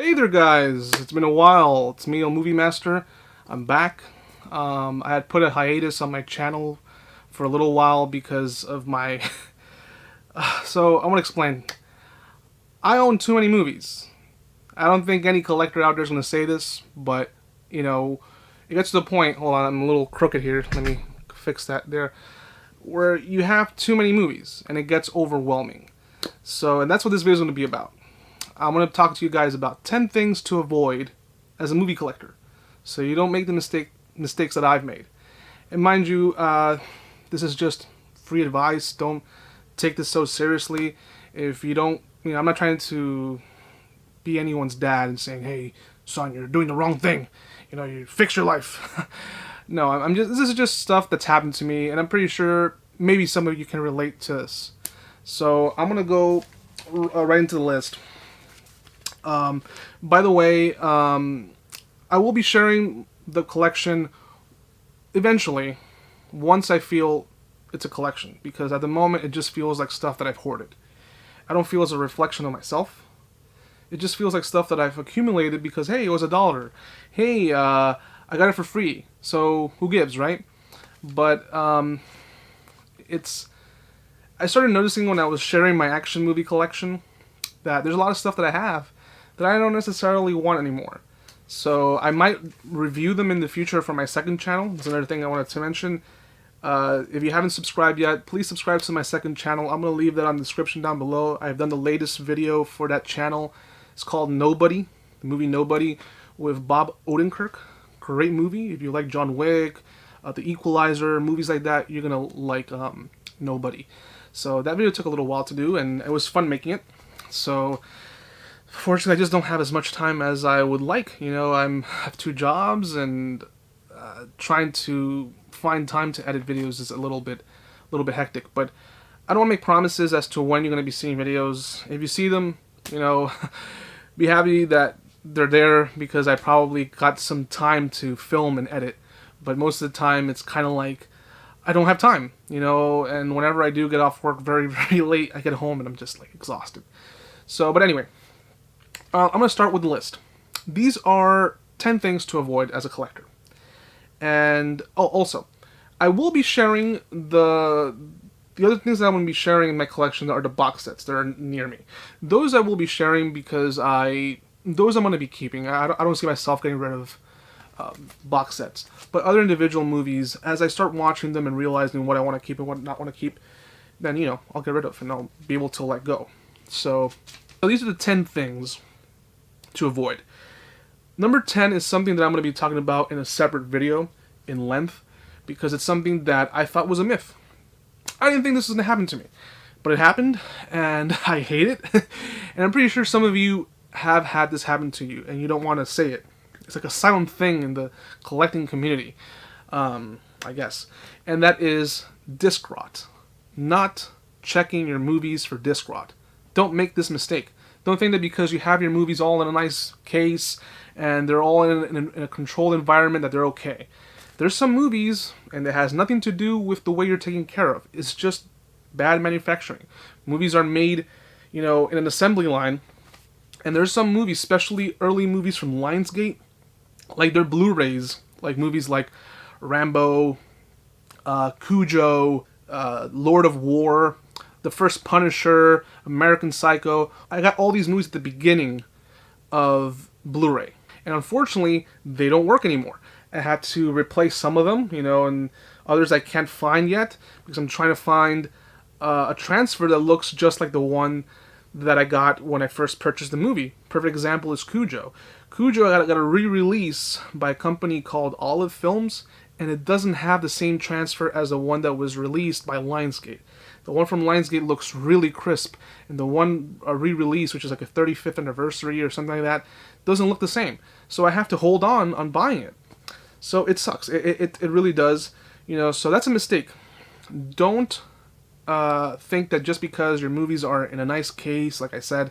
Hey there guys, it's been a while. It's me, elmoviemaster. I'm back. I had put a hiatus on my channel for a little while because of my... So, I want to explain. I own too many movies. I don't think any collector out there is going to say this, but, you know, it gets to the point... Hold on, I'm a little crooked here. Let me fix that there. Where you have too many movies, and it gets overwhelming. So, and that's what this video is going to be about. I'm going to talk to you guys about 10 things to avoid as a movie collector, so you don't make the mistakes that I've made. And mind you, this is just free advice. Don't take this so seriously. If you don't, I'm not trying to be anyone's dad and saying, "Hey, son, you're doing the wrong thing. You fix your life." No, I'm just. This is just stuff that's happened to me, and I'm pretty sure maybe some of you can relate to this. So I'm gonna go right into the list. By the way, I will be sharing the collection eventually once I feel it's a collection, because at the moment it just feels like stuff that I've hoarded. I don't feel it's a reflection of myself. It just feels like stuff that I've accumulated because, hey, it was $1. Hey, I got it for free, so who gives, right? But I started noticing when I was sharing my action movie collection that there's a lot of stuff that I have that I don't necessarily want anymore. So I might review them in the future for my second channel. That's another thing I wanted to mention. If you haven't subscribed yet, please subscribe to my second channel. I'm going to leave that on the description down below. I've done the latest video for that channel. It's called Nobody, the movie Nobody, with Bob Odenkirk. Great movie. If you like John Wick, The Equalizer, movies like that, you're going to like Nobody. So that video took a little while to do, and it was fun making it. So fortunately, I just don't have as much time as I would like. I have 2 jobs, and trying to find time to edit videos is a little bit hectic. But I don't want to make promises as to when you're going to be seeing videos. If you see them, be happy that they're there, because I probably got some time to film and edit. But most of the time, it's kind of like I don't have time, and whenever I do get off work very, very late, I get home and I'm just like exhausted. So, but anyway, I'm going to start with the list. These are 10 things to avoid as a collector. And, also, I will be sharing the other things that I'm going to be sharing in my collection are the box sets that are near me. Those I will be sharing because those I'm going to be keeping. I don't see myself getting rid of box sets. But other individual movies, as I start watching them and realizing what I want to keep and what not want to keep, then, I'll get rid of and I'll be able to let go. So these are the 10 things to avoid. Number 10 is something that I'm going to be talking about in a separate video in length, because it's something that I thought was a myth. I didn't think this was going to happen to me, but it happened, and I hate it. And I'm pretty sure some of you have had this happen to you, and you don't want to say it. It's like a silent thing in the collecting community, I guess. And that is disc rot. Not checking your movies for disc rot. Don't make this mistake. Don't think that because you have your movies all in a nice case and they're all in a controlled environment that they're okay. There's some movies, and it has nothing to do with the way you're taken care of. It's just bad manufacturing. Movies are made, in an assembly line, and there's some movies, especially early movies from Lionsgate, like their Blu-rays, like movies like Rambo, Cujo, Lord of War, The First Punisher, American Psycho. I got all these movies at the beginning of Blu-ray. And unfortunately, they don't work anymore. I had to replace some of them, and others I can't find yet, because I'm trying to find a transfer that looks just like the one that I got when I first purchased the movie. Perfect example is Cujo. Cujo got a re-release by a company called Olive Films, and it doesn't have the same transfer as the one that was released by Lionsgate. The one from Lionsgate looks really crisp, and the one re-release, which is like a 35th anniversary or something like that, doesn't look the same. So I have to hold on buying it. So it sucks. It really does. So that's a mistake. Don't think that just because your movies are in a nice case, like I said,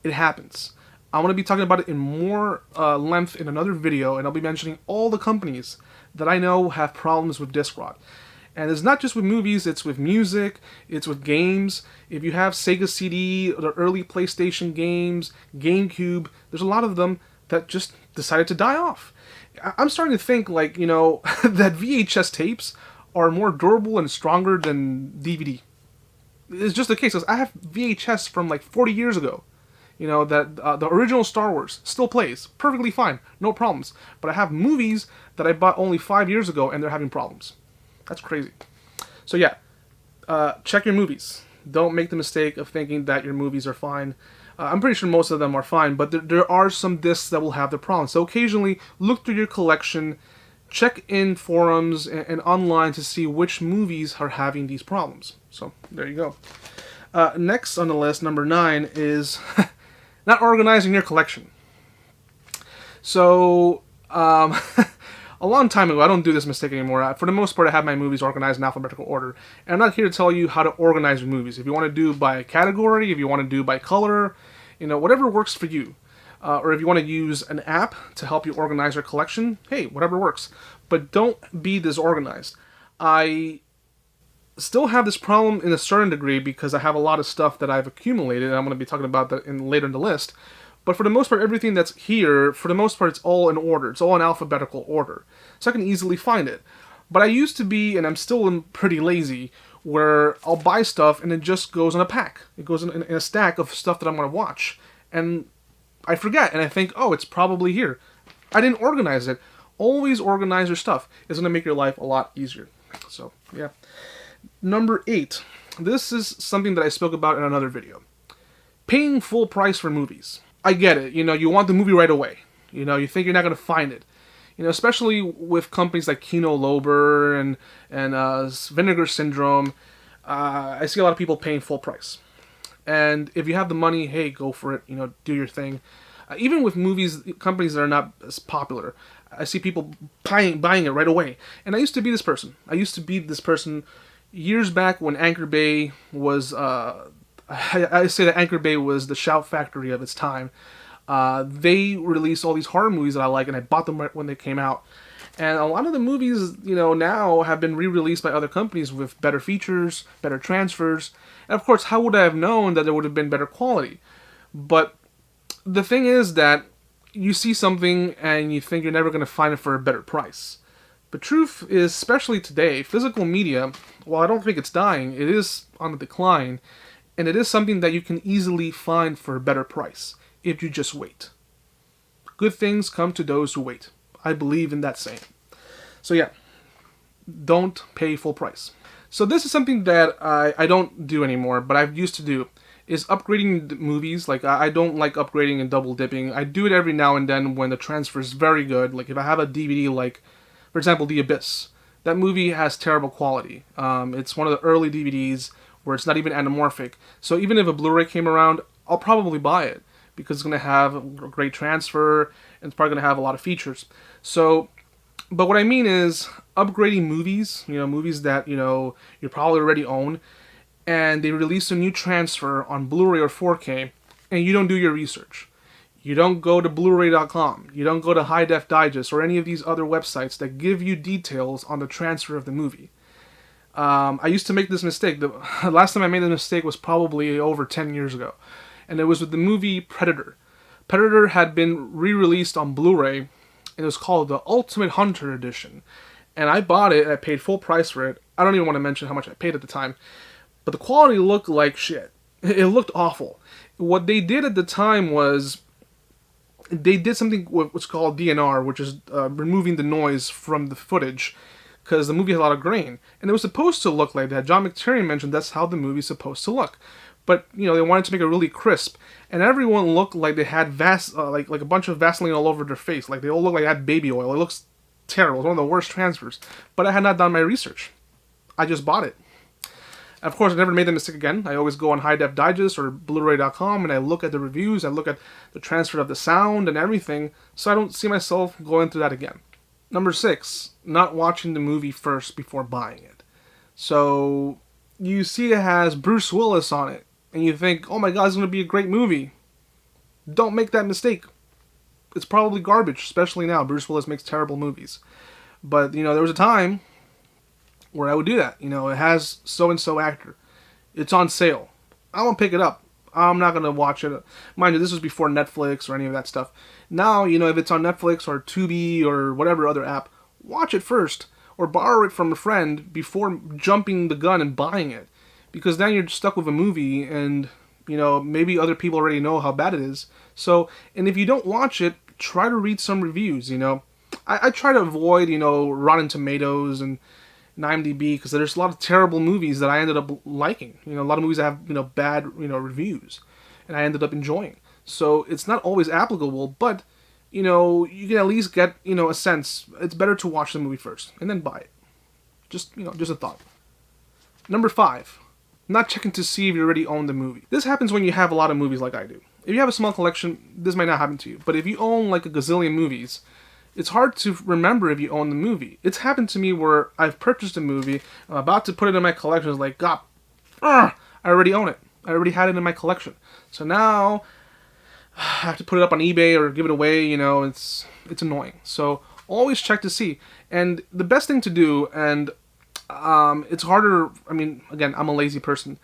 it happens. I'm going to be talking about it in more length in another video, and I'll be mentioning all the companies that I know have problems with disc rot. And it's not just with movies, it's with music, it's with games. If you have Sega CD, the early PlayStation games, GameCube, there's a lot of them that just decided to die off. I'm starting to think, like, that VHS tapes are more durable and stronger than DVD. It's just the case, 'cause I have VHS from like 40 years ago. That the original Star Wars still plays perfectly fine, no problems. But I have movies that I bought only 5 years ago and they're having problems. That's crazy. So yeah, check your movies. Don't make the mistake of thinking that your movies are fine. I'm pretty sure most of them are fine, but there are some discs that will have their problems. So occasionally, look through your collection, check in forums and online to see which movies are having these problems. So there you go. Next on the list, number 9, is not organizing your collection. So, a long time ago, I don't do this mistake anymore. For the most part, I have my movies organized in alphabetical order. And I'm not here to tell you how to organize your movies. If you want to do by category, if you want to do by color, whatever works for you. Or if you want to use an app to help you organize your collection, hey, whatever works. But don't be disorganized. I still have this problem in a certain degree because I have a lot of stuff that I've accumulated, and I'm going to be talking about that later in the list. But for the most part, everything that's here, for the most part, it's all in order. It's all in alphabetical order. So I can easily find it. But I used to be, and I'm still pretty lazy, where I'll buy stuff and it just goes in a pack. It goes in a stack of stuff that I'm going to watch. And I forget, and I think, oh, it's probably here. I didn't organize it. Always organize your stuff. It's going to make your life a lot easier. So, yeah. Number 8. This is something that I spoke about in another video. Paying full price for movies. I get it. You want the movie right away. You think you're not going to find it. Especially with companies like Kino Lorber and Vinegar Syndrome. I see a lot of people paying full price. And if you have the money, hey, go for it. Do your thing. Even with movies, companies that are not as popular, I see people buying it right away. And I used to be this person. Years back when Anchor Bay was, I say that Anchor Bay was the shout factory of its time. They released all these horror movies that I like, and I bought them right when they came out. And a lot of the movies, now have been re-released by other companies with better features, better transfers. And of course, how would I have known that there would have been better quality? But the thing is that you see something and you think you're never going to find it for a better price. The truth is, especially today, physical media, while I don't think it's dying, it is on the decline, and it is something that you can easily find for a better price, if you just wait. Good things come to those who wait. I believe in that saying. So yeah, don't pay full price. So this is something that I don't do anymore, but I've used to do, is upgrading the movies. Like, I don't like upgrading and double dipping. I do it every now and then when the transfer is very good. Like, if I have a DVD like, for example, The Abyss. That movie has terrible quality. It's one of the early DVDs where it's not even anamorphic. So even if a Blu-ray came around, I'll probably buy it because it's going to have a great transfer and it's probably going to have a lot of features. So, but what I mean is upgrading movies, movies that, you probably already own, and they release a new transfer on Blu-ray or 4K, and you don't do your research. You don't go to Blu-ray.com. You don't go to High Def Digest or any of these other websites that give you details on the transfer of the movie. I used to make this mistake. The last time I made this mistake was probably over 10 years ago. And it was with the movie Predator. Predator had been re-released on Blu-ray, and it was called the Ultimate Hunter Edition. And I bought it, and I paid full price for it. I don't even want to mention how much I paid at the time. But the quality looked like shit. It looked awful. What they did at the time was they did something what's called DNR, which is removing the noise from the footage, because the movie had a lot of grain. And it was supposed to look like that. John McTiernan mentioned that's how the movie's supposed to look. But, they wanted to make it really crisp. And everyone looked like they had like a bunch of Vaseline all over their face. Like, they all looked like they had baby oil. It looks terrible. It's one of the worst transfers. But I had not done my research. I just bought it. And of course, I never made the mistake again. I always go on High Def Digest or Blu-ray.com and I look at the reviews. I look at the transfer of the sound and everything. So I don't see myself going through that again. Number 6, not watching the movie first before buying it. So you see it has Bruce Willis on it. And you think, oh my god, it's going to be a great movie. Don't make that mistake. It's probably garbage, especially now. Bruce Willis makes terrible movies. But, there was a time where I would do that. It has so and so actor. It's on sale. I'm gonna pick it up. I'm not gonna watch it. Mind you, this was before Netflix or any of that stuff. Now, if it's on Netflix or Tubi or whatever other app, watch it first or borrow it from a friend before jumping the gun and buying it, because then you're stuck with a movie and maybe other people already know how bad it is. So, and if you don't watch it, try to read some reviews. I try to avoid Rotten Tomatoes and IMDb, because there's a lot of terrible movies that I ended up liking. A lot of movies that have bad reviews, and I ended up enjoying. So it's not always applicable, but you can at least get a sense. It's better to watch the movie first and then buy it. Just a thought. Number 5, not checking to see if you already own the movie. This happens when you have a lot of movies like I do. If you have a small collection, this might not happen to you. But if you own like a gazillion movies, it's hard to remember if you own the movie. It's happened to me where I've purchased a movie, I'm about to put it in my collection, it's like, God, I already own it. I already had it in my collection. So now, I have to put it up on eBay or give it away, it's annoying. So always check to see. And the best thing to do, and it's harder, again, I'm a lazy person.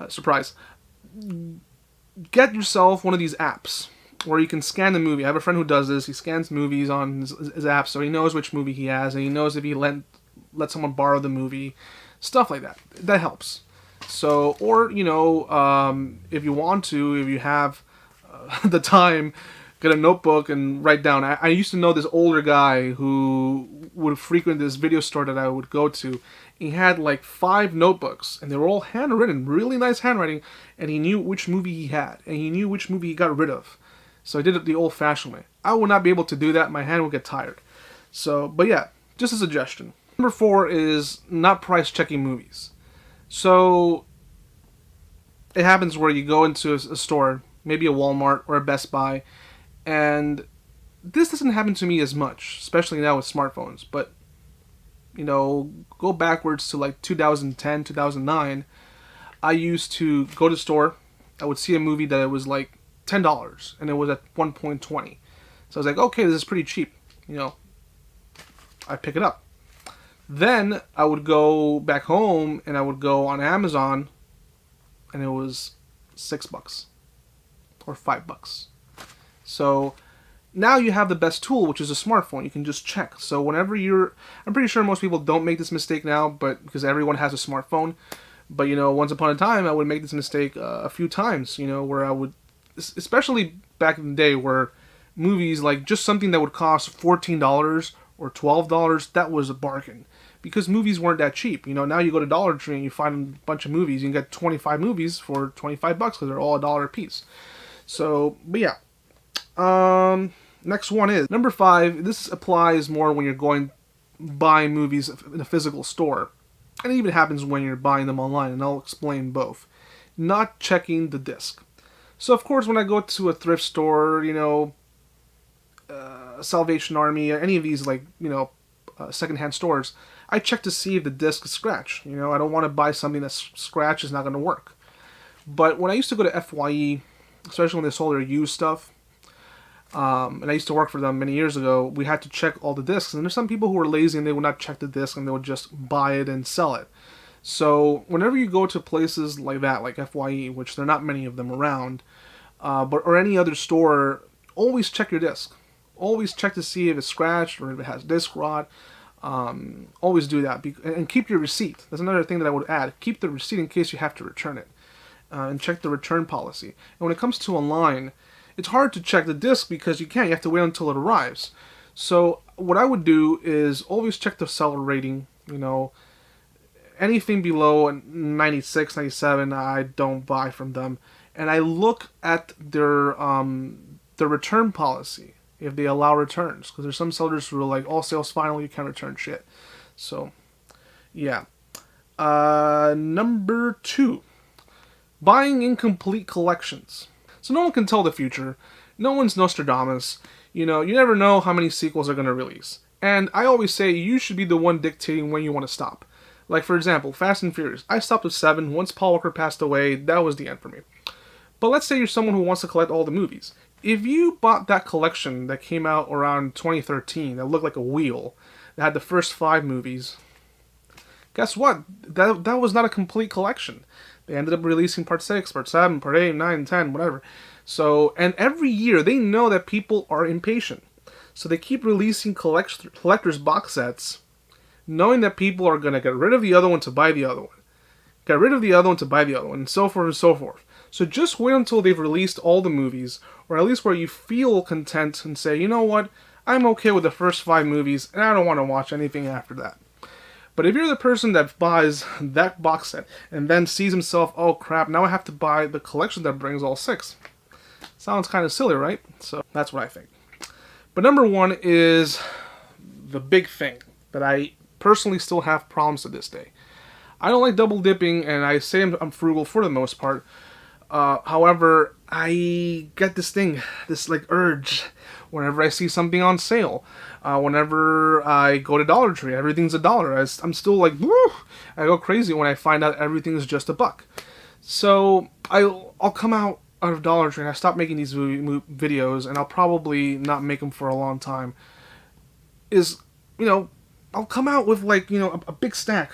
Surprise. Get yourself one of these apps where you can scan the movie. I have a friend who does this. He scans movies on his app, so he knows which movie he has, and he knows if he let someone borrow the movie, stuff like that. That helps. So, or if you want to, if you have the time, get a notebook and write down. I used to know this older guy who would frequent this video store that I would go to. He had like 5 notebooks, and they were all handwritten, really nice handwriting, and he knew which movie he had, and he knew which movie he got rid of. So I did it the old-fashioned way. I would not be able to do that. My hand would get tired. So, but yeah, just a suggestion. Number 4 is not price-checking movies. So it happens where you go into a store, maybe a Walmart or a Best Buy, and this doesn't happen to me as much, especially now with smartphones. But, go backwards to like 2010, 2009, I used to go to the store. I would see a movie that it was like $10, and it was at 1.20. So I was like, okay, this is pretty cheap. I pick it up. Then I would go back home, and I would go on Amazon, and it was $6 or $5. So now you have the best tool, which is a smartphone. You can just check. So whenever I'm pretty sure most people don't make this mistake now, but because everyone has a smartphone. But once upon a time, I would make this mistake a few times. Where I would, especially back in the day, where movies, like just something that would cost $14 or $12, that was a bargain. Because movies weren't that cheap. Now you go to Dollar Tree and you find a bunch of movies. You can get 25 movies for $25 because they're all $1 a piece. So, but yeah. Next one is number 5. This applies more when you're going buy movies in a physical store. And it even happens when you're buying them online, and I'll explain both. Not checking the disc. So, of course, when I go to a thrift store, Salvation Army, any of these, secondhand stores, I check to see if the disc is scratched. I don't want to buy something that's scratched is not going to work. But when I used to go to FYE, especially when they sold their used stuff, and I used to work for them many years ago, we had to check all the discs. And there's some people who were lazy and they would not check the disc and they would just buy it and sell it. So whenever you go to places like that, like FYE, which there are not many of them around, or any other store, always check your disc. Always check to see if it's scratched or if it has disc rot. Always do that. And keep your receipt. That's another thing that I would add. Keep the receipt in case you have to return it. And check the return policy. And when it comes to online, it's hard to check the disc because you can't. You have to wait until it arrives. So what I would do is always check the seller rating. Anything below 96, 97, I don't buy from them. And I look at their return policy, if they allow returns. Because there's some sellers who are like, all sales final, you can't return shit. So, yeah. Number 2. Buying incomplete collections. So no one can tell the future. No one's Nostradamus. You never know how many sequels are going to release. And I always say you should be the one dictating when you want to stop. Like, for example, Fast and Furious. I stopped at 7. Once Paul Walker passed away, that was the end for me. But let's say you're someone who wants to collect all the movies. If you bought that collection that came out around 2013, that looked like a wheel, that had the first 5 movies, Guess what? That was not a complete collection. They ended up releasing part 6, part 7, part 8, 9, 10, whatever. So, and every year they know that people are impatient. So they keep releasing collector's box sets, knowing that people are going to get rid of the other one to buy the other one. Get rid of the other one to buy the other one, and so forth and so forth. So just wait until they've released all the movies, or at least where you feel content and say, you know what, I'm okay with the first 5 movies, and I don't want to watch anything after that. But if you're the person that buys that box set, and then sees himself, oh crap, now I have to buy the collection that brings all 6. Sounds kind of silly, right? So that's what I think. But number 1 is the big thing that I personally still have problems to this day. I don't like double dipping, and I say I'm frugal for the most part. However, I get this like urge, whenever I see something on sale. Whenever I go to Dollar Tree, everything's $1. I'm still like, woo! I go crazy when I find out everything is just $1. So I'll come out of Dollar Tree and I stop making these videos, and I'll probably not make them for a long time. I'll come out with like, a big stack,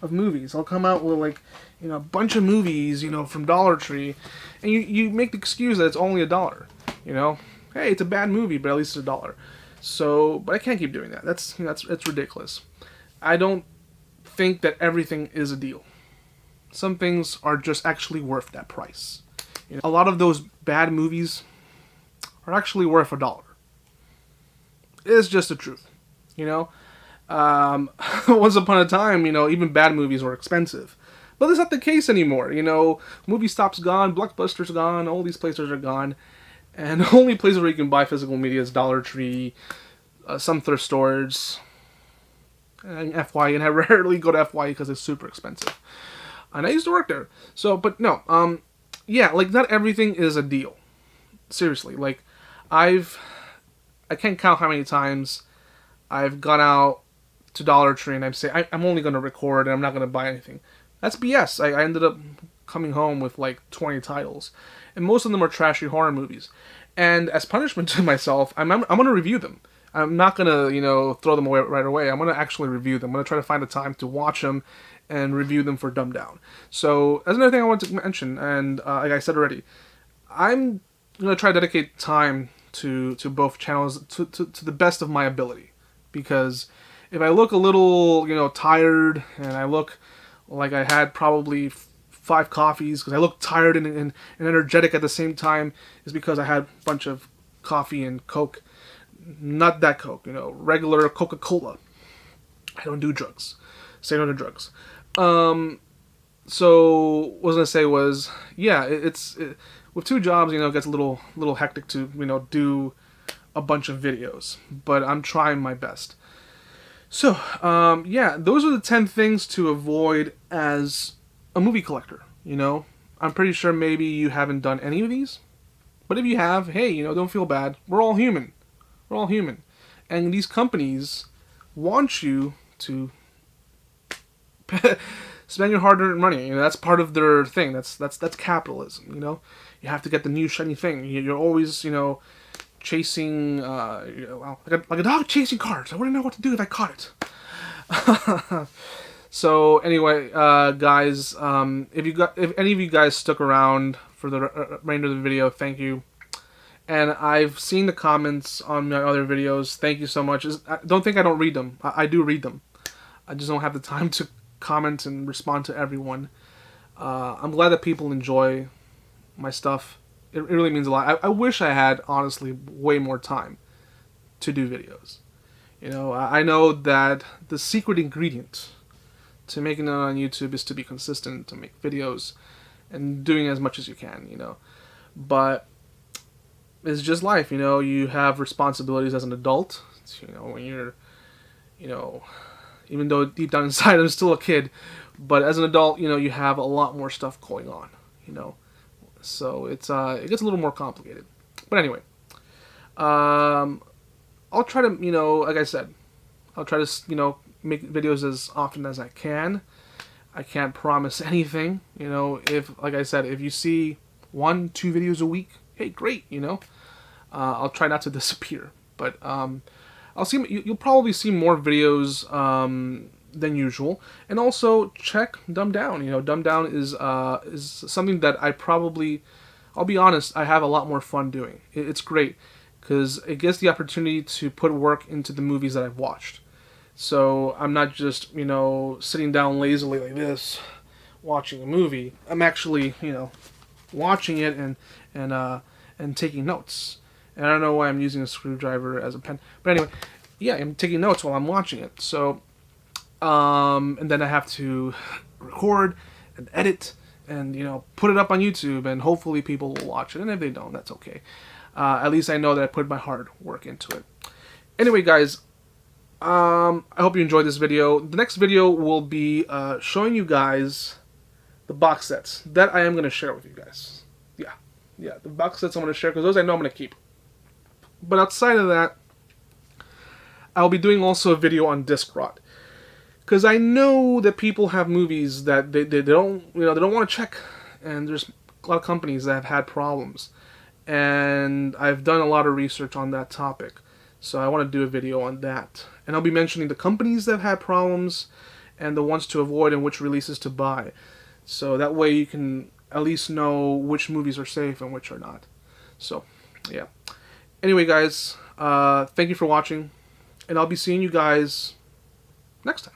of movies. I'll come out with like, a bunch of movies, from Dollar Tree, and you make the excuse that it's only $1. Hey, it's a bad movie, but at least it's $1. So, but I can't keep doing that. It's ridiculous. I don't think that everything is a deal. Some things are just actually worth that price. A lot of those bad movies are actually worth $1. It's just the truth. Once upon a time, even bad movies were expensive. But that's not the case anymore. Movie Stop's gone, Blockbuster's gone, all these places are gone. And the only places where you can buy physical media is Dollar Tree, some thrift stores, and FYE. And I rarely go to FYE because it's super expensive. And I used to work there. So, but no, yeah, like not everything is a deal. Seriously, like I can't count how many times I've gone out to Dollar Tree and I'm saying I'm only going to record and I'm not going to buy anything. That's BS. I ended up coming home with like 20 titles, and most of them are trashy horror movies. And as punishment to myself, I'm going to review them. I'm not going to throw them away right away. I'm going to actually review them. I'm going to try to find the time to watch them and review them for Dumb Down. So that's another thing I wanted to mention. And like I said already, I'm going to try to dedicate time to both channels to the best of my ability. Because if I look a little, tired, and I look like I had probably 5 coffees, because I look tired and energetic at the same time, is because I had a bunch of coffee and Coke. Not that Coke, regular Coca-Cola. I don't do drugs. Say no to drugs. So what I was gonna say was, yeah, with 2 jobs, it gets a little hectic to do a bunch of videos, but I'm trying my best. So, yeah, those are the 10 things to avoid as a movie collector, I'm pretty sure maybe you haven't done any of these, but if you have, hey, don't feel bad. We're all human. We're all human. And these companies want you to spend your hard-earned money. That's part of their thing. That's capitalism, You have to get the new shiny thing. You're always, chasing, like a dog chasing cars. I wouldn't know what to do if I caught it. So anyway, guys, if any of you guys stuck around for the remainder of the video, thank you. And I've seen the comments on my other videos. Thank you so much. Don't think I don't read them. I do read them. I just don't have the time to comment and respond to everyone. I'm glad that people enjoy my stuff. It really means a lot. I wish I had, honestly, way more time to do videos. I know that the secret ingredient to making it on YouTube is to be consistent, to make videos, and doing as much as you can, But it's just life, You have responsibilities as an adult. When you're, even though deep down inside I'm still a kid, but as an adult, you have a lot more stuff going on, So it gets a little more complicated. But anyway, I'll try to, like I said, I'll try to, make videos as often as I can. I can't promise anything, if, like I said, if you see 1-2 videos a week, hey, great, I'll try not to disappear. But you'll probably see more videos, than usual. And also check Dumb Down. You know, Dumb Down is something that I'll be honest, I have a lot more fun doing. It's great because it gives the opportunity to put work into the movies that I've watched. So I'm not just, sitting down lazily like this, watching a movie. I'm actually, watching it and taking notes. And I don't know why I'm using a screwdriver as a pen. But anyway, yeah, I'm taking notes while I'm watching it. So, and then I have to record and edit and, put it up on YouTube. And hopefully people will watch it. And if they don't, that's okay. At least I know that I put my hard work into it. Anyway, guys, I hope you enjoyed this video. The next video will be showing you guys the box sets that I am going to share with you guys. Yeah, the box sets I'm going to share because those I know I'm going to keep. But outside of that, I'll be doing also a video on disc rot. Because I know that people have movies that they don't they don't want to check, and there's a lot of companies that have had problems. And I've done a lot of research on that topic. So I want to do a video on that. And I'll be mentioning the companies that have had problems and the ones to avoid and which releases to buy. So that way you can at least know which movies are safe and which are not. So, yeah. Anyway, guys, thank you for watching. And I'll be seeing you guys next time.